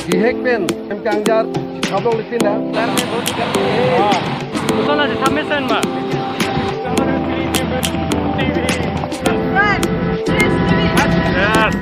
Gihekben, Kangjar, Kabul Litina. Soalnya di Samesan mah. Yes.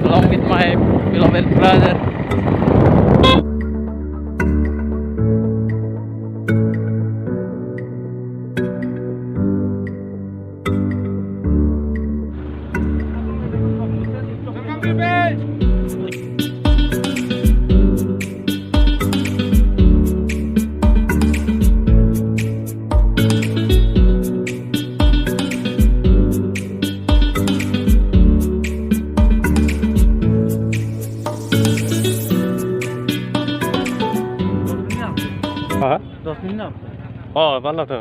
Along with my beloved brother. Hả? 10 minit nào? Vẫn là thở.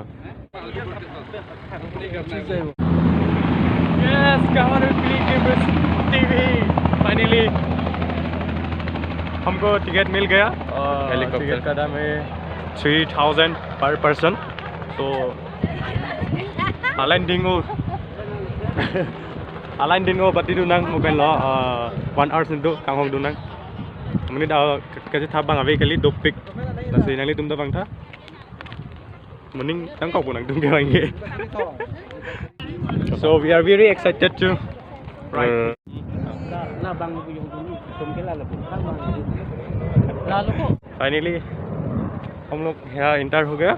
Yes, kawan TV. Finally, हमको ticket मिल गया। Ticket का दाम है 3000 per person. So, alain dingo bati dunang mobile lo 1 hour sendu kanghong dunang. Muni dah kasi thabang awe kali dopik. Nasi nali tum bang tha. Muning tangkau punang tum kaya nge. So we are very excited to ride. Finally, हम लोग यहाँ inter हो गया,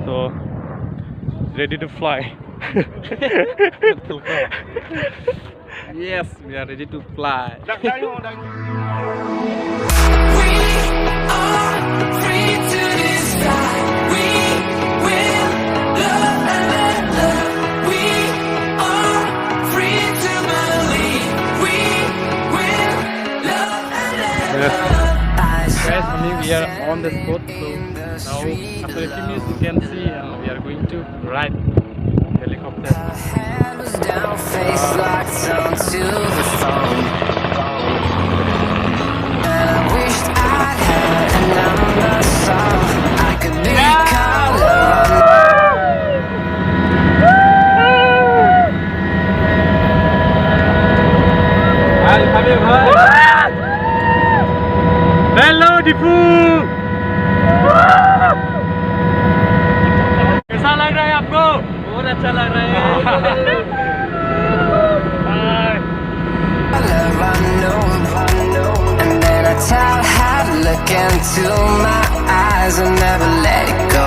तो ready to fly. Yes, we are ready to fly. Guys, we are on the spot, so now after a few minutes you can see we are going to ride helicopter. Hello Dipu, कैसा लग रहा है आपको? बहुत अच्छा लग रहा है। And then I tell her to look into my eyes and never let it go.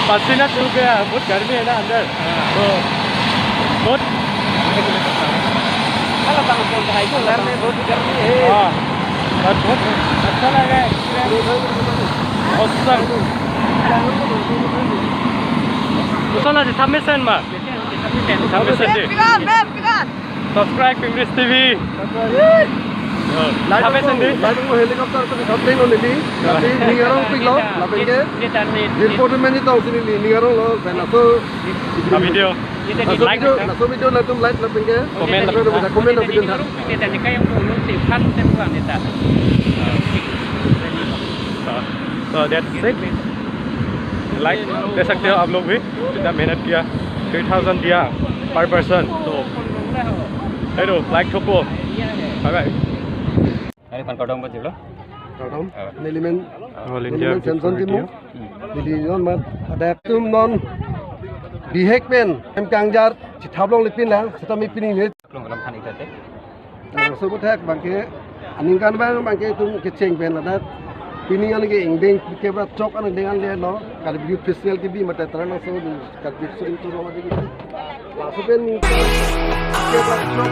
पसीना चूक गया बहुत गर्मी है ना अंदर तो बहुत Kalau bang pun dah itu घर में बहुत गर्मी है हाँ और बहुत अच्छा लगा awesome Usah lah di Tamisan mah Tamisan di subscribe English TV Tamisan di light में हेलीकॉप्टर तो दिखाते ही नहीं ली tapi निगारों पिघलो लापेंगे रिपोर्ट में नहीं तो उसने निगारों लो पहला तो video langsung video langsung like lapengen komen komen video था Kita ni kayak yang 10,000 tempat ni tak. so that's it like देख सकते हो आप लोग भी कितना मेहनत किया 3,000 दिया per person तो hello like ठोको bye bye Hari pan kodong betul loh. Kadang nilimen all India Samson timu jadi non mat ada tum non bihek pen em kangjar thablong lipin la setami pini ni Belum belum kan itu teh. so bothak bangke aning kan bangke tum keceng pen la pini an ge ingdeng ke bra chok an dengan le no kar bi official ki bi mata tarana so kar bi sering tu roma digi la so pen ke bra chok